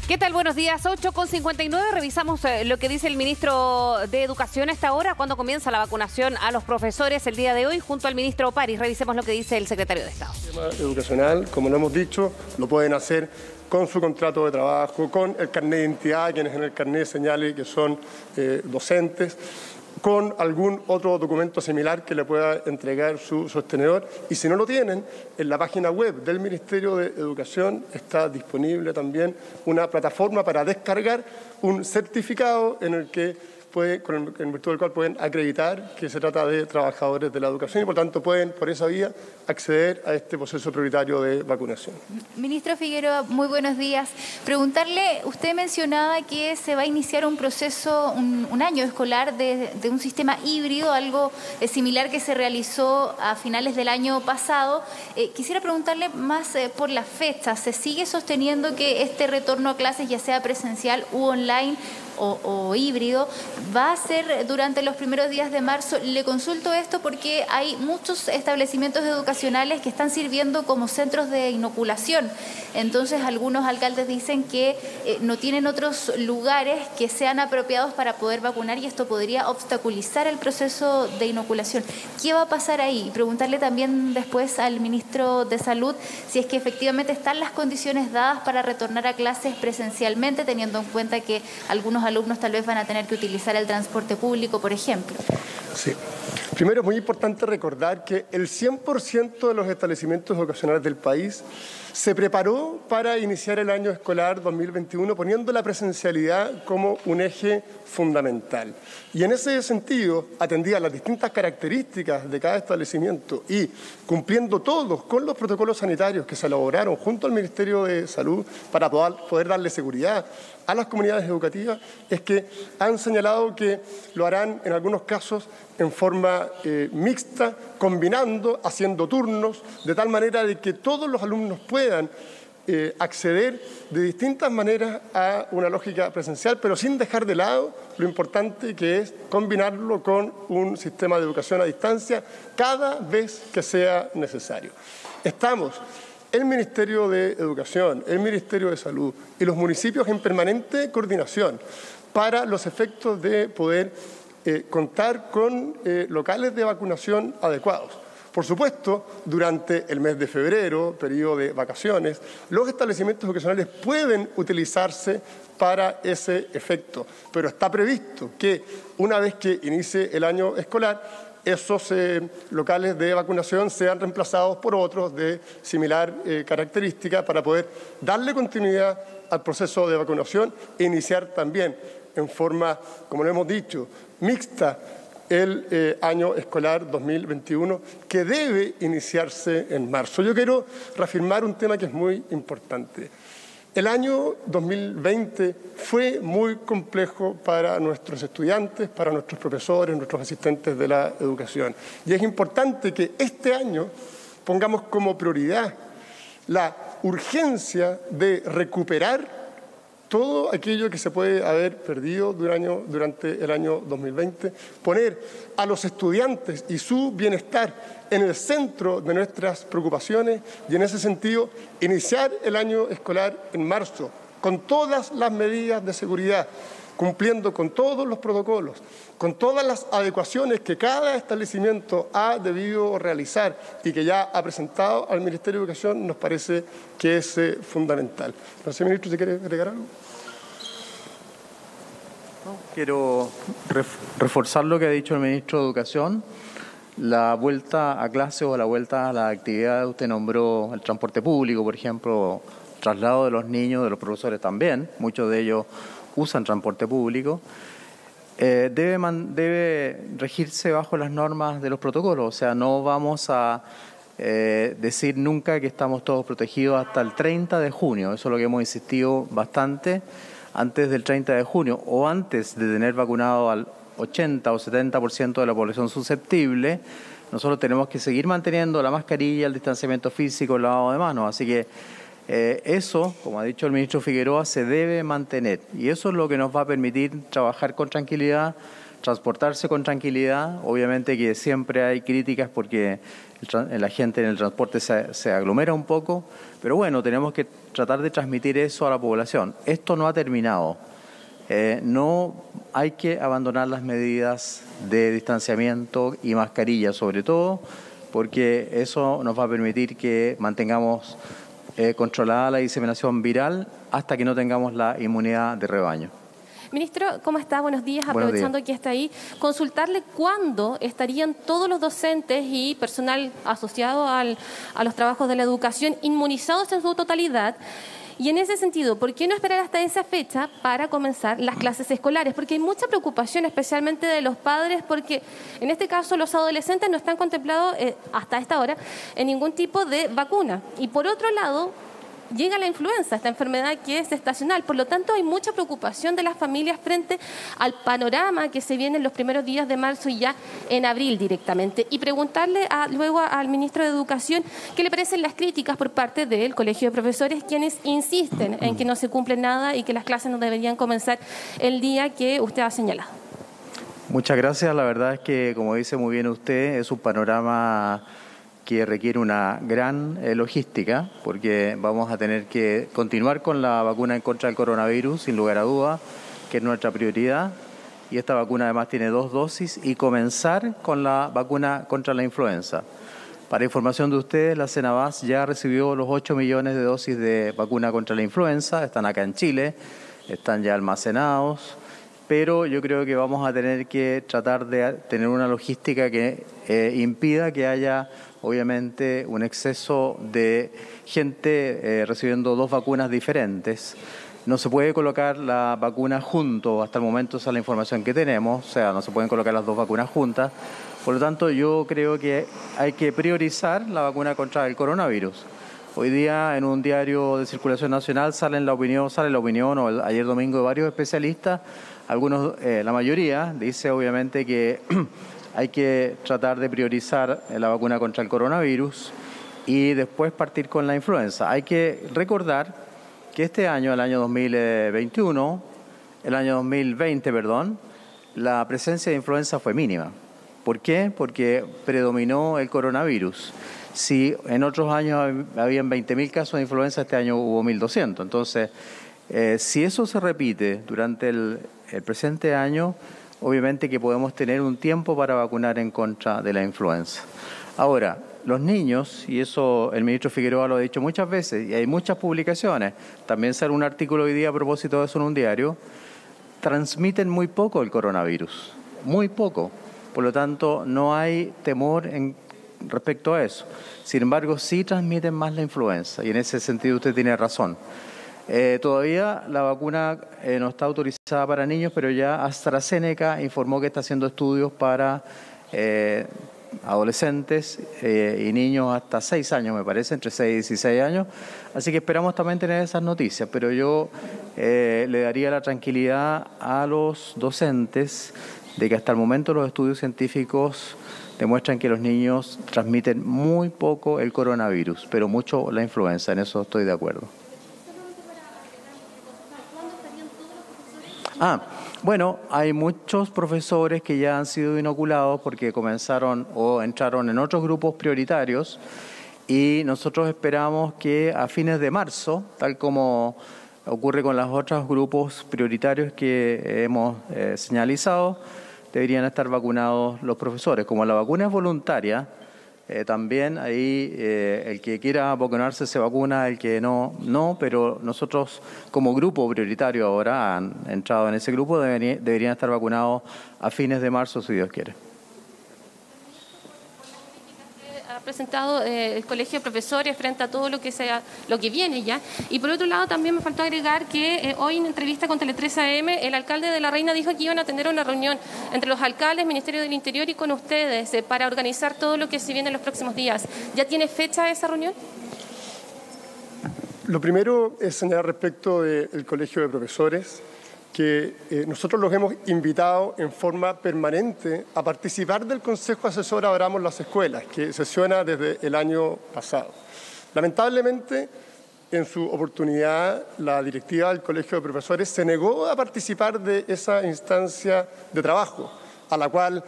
¿Qué tal? Buenos días. 8:59. Revisamos lo que dice el ministro de Educación a esta hora, cuando comienza la vacunación a los profesores el día de hoy, junto al ministro París. Revisemos lo que dice el secretario de Estado. El tema educacional, como lo hemos dicho, lo pueden hacer con su contrato de trabajo, con el carnet de identidad, quienes en el carnet señale que son docentes, con algún otro documento similar que le pueda entregar su sostenedor. Y si no lo tienen, en la página web del Ministerio de Educación está disponible también una plataforma para descargar un certificado en el que en virtud del cual pueden acreditar que se trata de trabajadores de la educación y, por tanto, pueden, por esa vía, acceder a este proceso prioritario de vacunación. Ministro Figueroa, muy buenos días. Preguntarle, usted mencionaba que se va a iniciar un proceso, un año escolar de un sistema híbrido, algo similar que se realizó a finales del año pasado. Quisiera preguntarle más por las fechas. ¿Se sigue sosteniendo que este retorno a clases, ya sea presencial u online, o híbrido, va a ser durante los primeros días de marzo? Le consulto esto porque hay muchos establecimientos educacionales que están sirviendo como centros de inoculación. Entonces, algunos alcaldes dicen que no tienen otros lugares que sean apropiados para poder vacunar y esto podría obstaculizar el proceso de inoculación. ¿Qué va a pasar ahí? Preguntarle también después al ministro de Salud si es que efectivamente están las condiciones dadas para retornar a clases presencialmente, teniendo en cuenta que algunos alumnos tal vez van a tener que utilizar el transporte público, por ejemplo. Sí. Primero, es muy importante recordar que el 100% de los establecimientos educacionales del país se preparó para iniciar el año escolar 2021 poniendo la presencialidad como un eje fundamental. Y en ese sentido, atendía las distintas características de cada establecimiento y cumpliendo todos con los protocolos sanitarios que se elaboraron junto al Ministerio de Salud para poder darle seguridad a las comunidades educativas, es que han señalado que lo harán en algunos casos en forma mixta, combinando, haciendo turnos, de tal manera de que todos los alumnos puedan acceder de distintas maneras a una lógica presencial, pero sin dejar de lado lo importante que es combinarlo con un sistema de educación a distancia cada vez que sea necesario. Estamos el Ministerio de Educación, el Ministerio de Salud y los municipios en permanente coordinación para los efectos de poder contar con locales de vacunación adecuados. Por supuesto, durante el mes de febrero, periodo de vacaciones, los establecimientos educacionales pueden utilizarse para ese efecto, pero está previsto que una vez que inicie el año escolar, esos locales de vacunación sean reemplazados por otros de similar característica para poder darle continuidad al proceso de vacunación e iniciar también en forma, como lo hemos dicho, mixta el año escolar 2021, que debe iniciarse en marzo. Yo quiero reafirmar un tema que es muy importante. El año 2020 fue muy complejo para nuestros estudiantes, para nuestros profesores, nuestros asistentes de la educación. Y es importante que este año pongamos como prioridad la urgencia de recuperar todo aquello que se puede haber perdido durante el año 2020, poner a los estudiantes y su bienestar en el centro de nuestras preocupaciones y, en ese sentido, iniciar el año escolar en marzo con todas las medidas de seguridad, cumpliendo con todos los protocolos, con todas las adecuaciones que cada establecimiento ha debido realizar y que ya ha presentado al Ministerio de Educación, nos parece que es fundamental. No sé, ministro, si quiere agregar algo. Quiero reforzar lo que ha dicho el ministro de Educación. La vuelta a clase o la vuelta a la actividad, usted nombró el transporte público, por ejemplo, traslado de los niños, de los profesores también, muchos de ellos usan transporte público, debe regirse bajo las normas de los protocolos. O sea, no vamos a decir nunca que estamos todos protegidos hasta el 30 de junio. Eso es lo que hemos insistido bastante. Antes del 30 de junio o antes de tener vacunado al 80 o 70% de la población susceptible, nosotros tenemos que seguir manteniendo la mascarilla, el distanciamiento físico, el lavado de manos. Así que eso, como ha dicho el ministro Figueroa, se debe mantener. Y eso es lo que nos va a permitir trabajar con tranquilidad transportarse con tranquilidad. Obviamente que siempre hay críticas porque la gente en el transporte se aglomera un poco, pero bueno, tenemos que tratar de transmitir eso a la población. Esto no ha terminado. No hay que abandonar las medidas de distanciamiento y mascarilla, sobre todo, porque eso nos va a permitir que mantengamos controlada la diseminación viral hasta que no tengamos la inmunidad de rebaño. Ministro, ¿cómo está? Buenos días. Buenos Aprovechando días. que está ahí, consultarle cuándo estarían todos los docentes y personal asociado a los trabajos de la educación inmunizados en su totalidad. Y en ese sentido, ¿por qué no esperar hasta esa fecha para comenzar las clases escolares? Porque hay mucha preocupación, especialmente de los padres, porque en este caso los adolescentes no están contemplados hasta esta hora en ningún tipo de vacuna. Y por otro lado, llega la influenza, esta enfermedad que es estacional. Por lo tanto, hay mucha preocupación de las familias frente al panorama que se viene en los primeros días de marzo y ya en abril directamente. Y preguntarle luego al ministro de Educación qué le parecen las críticas por parte del Colegio de Profesores, quienes insisten en que no se cumple nada y que las clases no deberían comenzar el día que usted ha señalado. Muchas gracias. La verdad es que, como dice muy bien usted, es un panorama que requiere una gran logística, porque vamos a tener que continuar con la vacuna en contra del coronavirus, sin lugar a duda, que es nuestra prioridad, y esta vacuna además tiene 2 dosis, y comenzar con la vacuna contra la influenza. Para información de ustedes, la Cenabás ya recibió los 8 millones de dosis de vacuna contra la influenza, están acá en Chile, están ya almacenados, pero yo creo que vamos a tener que tratar de tener una logística que impida que haya obviamente un exceso de gente recibiendo 2 vacunas diferentes. No se puede colocar la vacuna junto, hasta el momento esa es la información que tenemos, o sea, no se pueden colocar las 2 vacunas juntas. Por lo tanto, yo creo que hay que priorizar la vacuna contra el coronavirus. Hoy día en un diario de circulación nacional sale la opinión, ayer domingo, de varios especialistas, la mayoría dice obviamente que hay que tratar de priorizar la vacuna contra el coronavirus y después partir con la influenza. Hay que recordar que este año, el año 2020, la presencia de influenza fue mínima. ¿Por qué? Porque predominó el coronavirus. Si en otros años habían 20.000 casos de influenza, este año hubo 1.200. Entonces, si eso se repite durante el presente año, obviamente que podemos tener un tiempo para vacunar en contra de la influenza. Ahora, los niños, y eso el ministro Figueroa lo ha dicho muchas veces, y hay muchas publicaciones, también sale un artículo hoy día a propósito de eso en un diario, transmiten muy poco el coronavirus, muy poco. Por lo tanto, no hay temor respecto a eso. Sin embargo, sí transmiten más la influenza, y en ese sentido usted tiene razón. Todavía la vacuna no está autorizada para niños, pero ya AstraZeneca informó que está haciendo estudios para adolescentes y niños hasta 6 años, me parece, entre 6 y 16 años. Así que esperamos también tener esas noticias, pero yo le daría la tranquilidad a los docentes de que hasta el momento los estudios científicos demuestran que los niños transmiten muy poco el coronavirus, pero mucho la influenza, en eso estoy de acuerdo. Bueno, hay muchos profesores que ya han sido inoculados porque comenzaron o entraron en otros grupos prioritarios y nosotros esperamos que a fines de marzo, tal como ocurre con los otros grupos prioritarios que hemos señalizado, deberían estar vacunados los profesores. Como la vacuna es voluntaria, también ahí el que quiera vacunarse se vacuna, el que no, pero nosotros como grupo prioritario ahora han entrado en ese grupo, deberían estar vacunados a fines de marzo, si Dios quiere. Ha presentado el Colegio de Profesores frente a todo lo que viene ya. Y por otro lado también me faltó agregar que hoy en entrevista con Tele 3 AM el alcalde de La Reina dijo que iban a tener una reunión entre los alcaldes, Ministerio del Interior y con ustedes para organizar todo lo que se viene en los próximos días. ¿Ya tiene fecha esa reunión? Lo primero es señalar respecto del Colegio de Profesores que nosotros los hemos invitado en forma permanente a participar del Consejo Asesor Abramos las Escuelas, que sesiona desde el año pasado. Lamentablemente, en su oportunidad, la directiva del Colegio de Profesores se negó a participar de esa instancia de trabajo, a la cual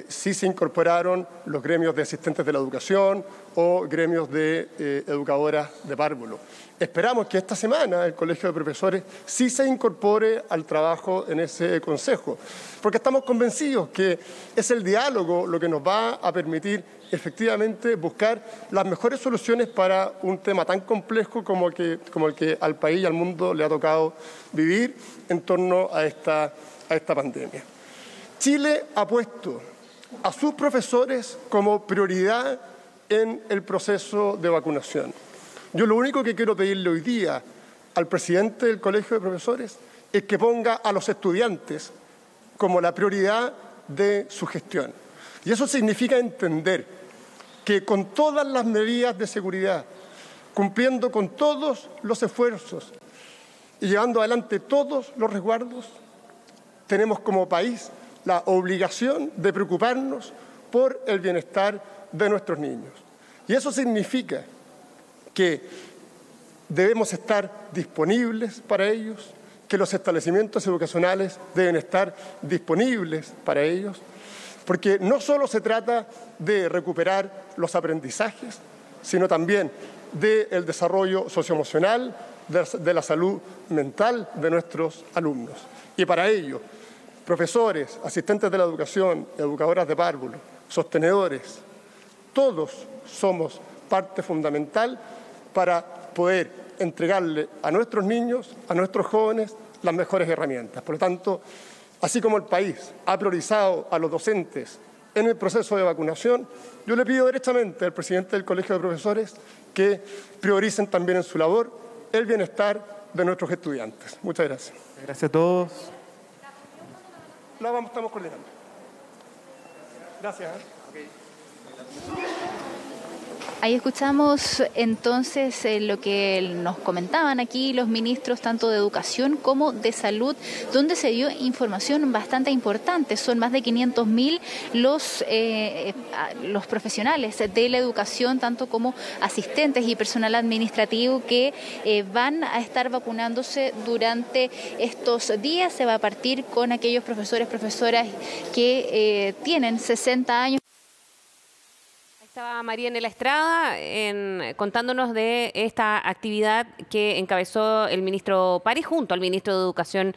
sí se incorporaron los gremios de asistentes de la educación o gremios de educadoras de párvulo. Esperamos que esta semana el Colegio de Profesores sí se incorpore al trabajo en ese consejo, porque estamos convencidos que es el diálogo lo que nos va a permitir efectivamente buscar las mejores soluciones para un tema tan complejo como el que al país y al mundo le ha tocado vivir en torno a esta pandemia. Chile ha puesto a sus profesores como prioridad en el proceso de vacunación. Yo lo único que quiero pedirle hoy día al presidente del Colegio de Profesores es que ponga a los estudiantes como la prioridad de su gestión. Y eso significa entender que con todas las medidas de seguridad, cumpliendo con todos los esfuerzos y llevando adelante todos los resguardos, tenemos como país la obligación de preocuparnos por el bienestar de nuestros niños. Y eso significa que debemos estar disponibles para ellos, que los establecimientos educacionales deben estar disponibles para ellos, porque no solo se trata de recuperar los aprendizajes, sino también del desarrollo socioemocional, de la salud mental de nuestros alumnos. Y para ello, profesores, asistentes de la educación, educadoras de párvulo, sostenedores, todos somos parte fundamental para poder entregarle a nuestros niños, a nuestros jóvenes, las mejores herramientas. Por lo tanto, así como el país ha priorizado a los docentes en el proceso de vacunación, yo le pido derechamente al presidente del Colegio de Profesores que prioricen también en su labor el bienestar de nuestros estudiantes. Muchas gracias. Gracias a todos. Estamos coordinando. Gracias. Ahí escuchamos entonces lo que nos comentaban aquí los ministros tanto de Educación como de Salud, donde se dio información bastante importante. Son más de 500.000 los profesionales de la educación, tanto como asistentes y personal administrativo que van a estar vacunándose durante estos días. Se va a partir con aquellos profesores, profesoras que tienen 60 años. Estaba Marianela Estrada contándonos de esta actividad que encabezó el ministro París junto al ministro de Educación,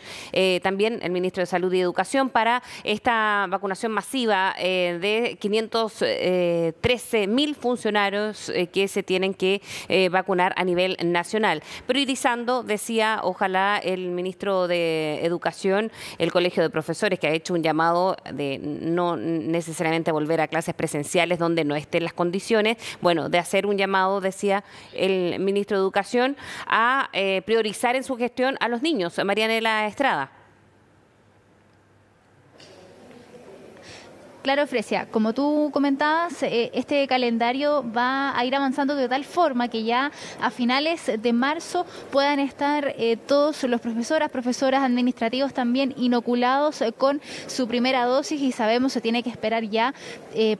también el ministro de Salud y Educación, para esta vacunación masiva de 513.000 funcionarios que se tienen que vacunar a nivel nacional. Priorizando, decía, ojalá el ministro de Educación, el Colegio de Profesores, que ha hecho un llamado de no necesariamente volver a clases presenciales donde no estén las condiciones, bueno, de hacer un llamado, decía el ministro de Educación, a priorizar en su gestión a los niños. Marianela Estrada. Claro, Fresia, como tú comentabas, este calendario va a ir avanzando de tal forma que ya a finales de marzo puedan estar todos los profesoras administrativos también inoculados con su primera dosis, y sabemos se tiene que esperar ya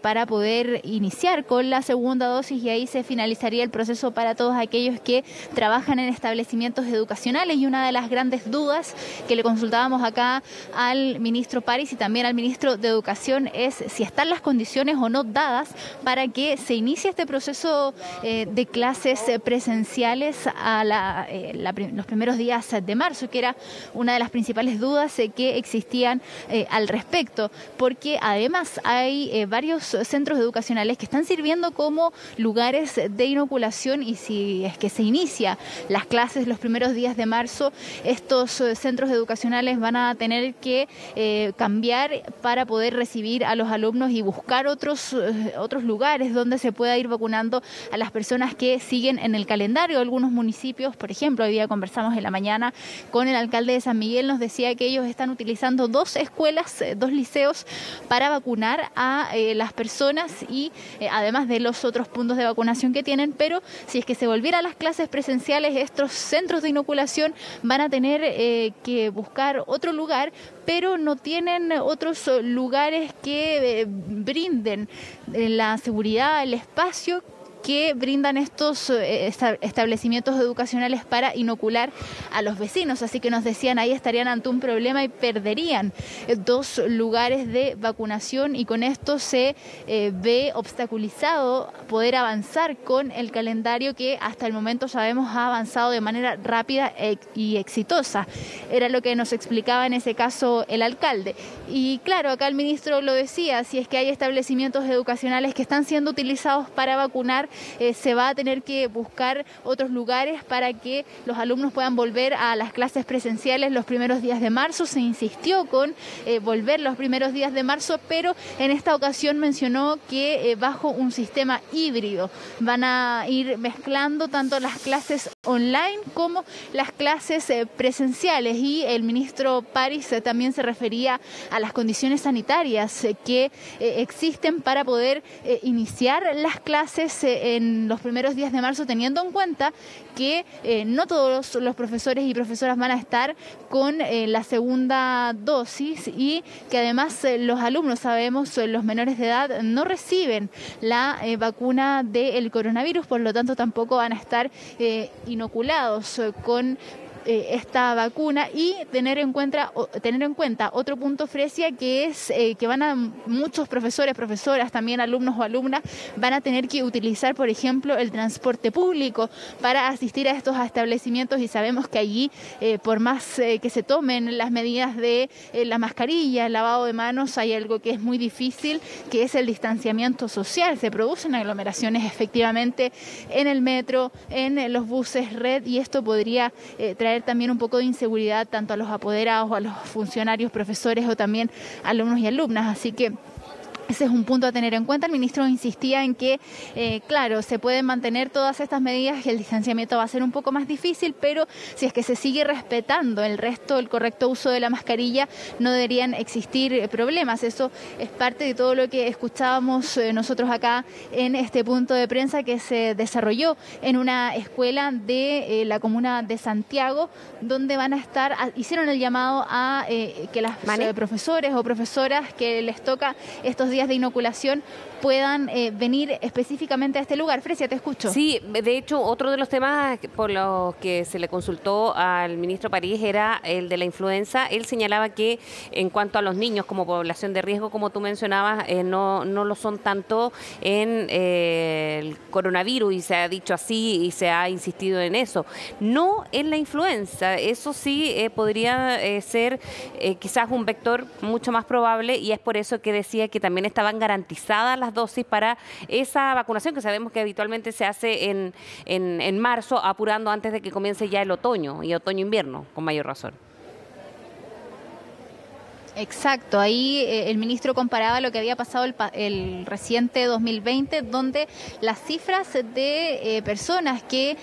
para poder iniciar con la segunda dosis, y ahí se finalizaría el proceso para todos aquellos que trabajan en establecimientos educacionales. Y una de las grandes dudas que le consultábamos acá al ministro París y también al ministro de Educación es si están las condiciones o no dadas para que se inicie este proceso de clases presenciales a los primeros días de marzo, que era una de las principales dudas que existían al respecto, porque además hay varios centros educacionales que están sirviendo como lugares de inoculación, y si es que se inicia las clases los primeros días de marzo, estos centros educacionales van a tener que cambiar para poder recibir a los alumnos y buscar otros lugares donde se pueda ir vacunando a las personas que siguen en el calendario. Algunos municipios, por ejemplo, hoy día conversamos en la mañana con el alcalde de San Miguel, nos decía que ellos están utilizando 2 escuelas, 2 liceos para vacunar a las personas, y además de los otros puntos de vacunación que tienen. Pero si es que se volviera a las clases presenciales, estos centros de inoculación van a tener que buscar otro lugar, pero no tienen otros lugares que brinden la seguridad, el espacio que brindan estos establecimientos educacionales para inocular a los vecinos. Así que nos decían, ahí estarían ante un problema y perderían 2 lugares de vacunación, y con esto se ve obstaculizado poder avanzar con el calendario que hasta el momento sabemos ha avanzado de manera rápida y exitosa. Era lo que nos explicaba en ese caso el alcalde. Y claro, acá el ministro lo decía, si es que hay establecimientos educacionales que están siendo utilizados para vacunar, se va a tener que buscar otros lugares para que los alumnos puedan volver a las clases presenciales los primeros días de marzo. Se insistió con volver los primeros días de marzo, pero en esta ocasión mencionó que bajo un sistema híbrido van a ir mezclando tanto las clases online como las clases presenciales, y el ministro París también se refería a las condiciones sanitarias que existen para poder iniciar las clases en los primeros días de marzo, teniendo en cuenta que no todos los profesores y profesoras van a estar con la segunda dosis, y que además los alumnos, sabemos, los menores de edad no reciben la vacuna del coronavirus, por lo tanto tampoco van a estar inoculados con esta vacuna. Y tener en cuenta otro punto, Fresia, que es que van a muchos profesores, profesoras, también alumnos o alumnas, van a tener que utilizar, por ejemplo, el transporte público para asistir a estos establecimientos, y sabemos que allí, por más que se tomen las medidas de la mascarilla, el lavado de manos, hay algo que es muy difícil, que es el distanciamiento social. Se producen aglomeraciones efectivamente en el metro, en los buses red, y esto podría traer también un poco de inseguridad tanto a los apoderados, a los funcionarios, profesores o también alumnos y alumnas. Así que ese es un punto a tener en cuenta. El ministro insistía en que, claro, se pueden mantener todas estas medidas y el distanciamiento va a ser un poco más difícil, pero si es que se sigue respetando el correcto uso de la mascarilla, no deberían existir problemas. Eso es parte de todo lo que escuchábamos nosotros acá en este punto de prensa que se desarrolló en una escuela de la comuna de Santiago, donde van a estar, hicieron el llamado a que las profesores o profesoras que les toca estos días de inoculación puedan venir específicamente a este lugar. Fresia, te escucho. Sí, de hecho, otro de los temas por los que se le consultó al ministro París era el de la influenza. Él señalaba que en cuanto a los niños como población de riesgo, como tú mencionabas, no lo son tanto en el coronavirus, y se ha dicho así y se ha insistido en eso. No en la influenza. Eso sí podría ser quizás un vector mucho más probable, y es por eso que decía que también estaban garantizadas las dosis para esa vacunación que sabemos que habitualmente se hace en marzo, apurando antes de que comience ya el otoño y otoño-invierno, con mayor razón. Exacto, ahí el ministro comparaba lo que había pasado el reciente 2020, donde las cifras de personas que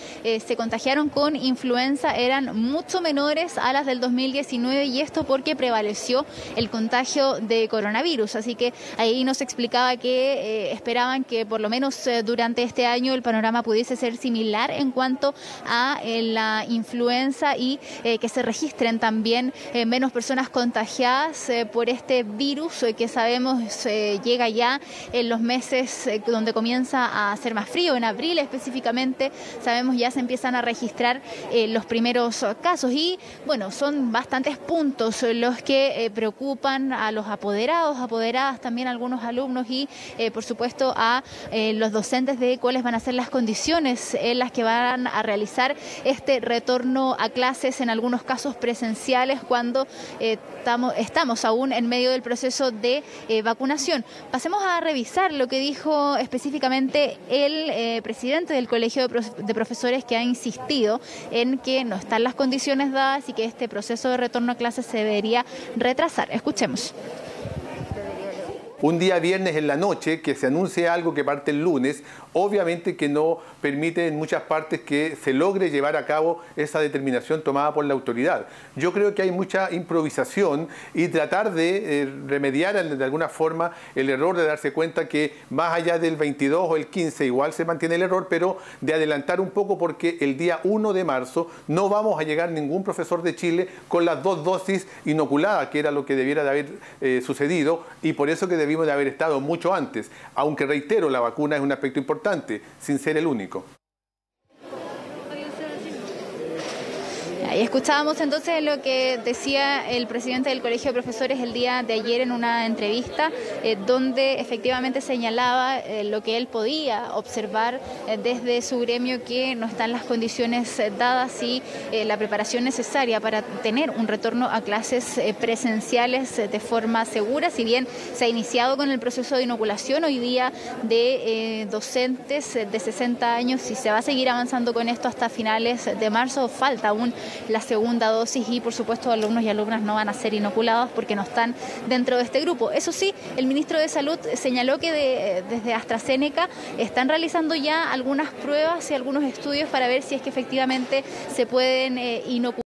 se contagiaron con influenza eran mucho menores a las del 2019, y esto porque prevaleció el contagio de coronavirus. Así que ahí nos explicaba que esperaban que por lo menos durante este año el panorama pudiese ser similar en cuanto a la influenza, y que se registren también menos personas contagiadas por este virus que sabemos llega ya en los meses donde comienza a hacer más frío. En abril específicamente sabemos ya se empiezan a registrar los primeros casos, y bueno, son bastantes puntos los que preocupan a los apoderados, apoderadas, también a algunos alumnos y por supuesto a los docentes de cuáles van a ser las condiciones en las que van a realizar este retorno a clases, en algunos casos presenciales, cuando estamos aún en medio del proceso de vacunación. Pasemos a revisar lo que dijo específicamente el presidente del Colegio de Profesores, que ha insistido en que no están las condiciones dadas y que este proceso de retorno a clases se debería retrasar. Escuchemos. Un día viernes en la noche que se anuncie algo que parte el lunes, obviamente que no permite en muchas partes que se logre llevar a cabo esa determinación tomada por la autoridad. Yo creo que hay mucha improvisación y tratar de remediar de alguna forma el error, de darse cuenta que más allá del 22 o el 15 igual se mantiene el error, pero de adelantar un poco, porque el día 1 de marzo no vamos a llegar ningún profesor de Chile con las 2 dosis inoculadas, que era lo que debiera de haber sucedido, y por eso que debimos de haber estado mucho antes, aunque reitero, la vacuna es un aspecto importante, sin ser el único. Y escuchábamos entonces lo que decía el presidente del Colegio de Profesores el día de ayer en una entrevista, donde efectivamente señalaba lo que él podía observar desde su gremio, que no están las condiciones dadas y la preparación necesaria para tener un retorno a clases presenciales de forma segura. Si bien se ha iniciado con el proceso de inoculación hoy día de docentes de 60 años y se va a seguir avanzando con esto hasta finales de marzo, falta aún la segunda dosis y por supuesto alumnos y alumnas no van a ser inoculados porque no están dentro de este grupo. Eso sí, el ministro de Salud señaló que desde AstraZeneca están realizando ya algunas pruebas y algunos estudios para ver si es que efectivamente se pueden inocular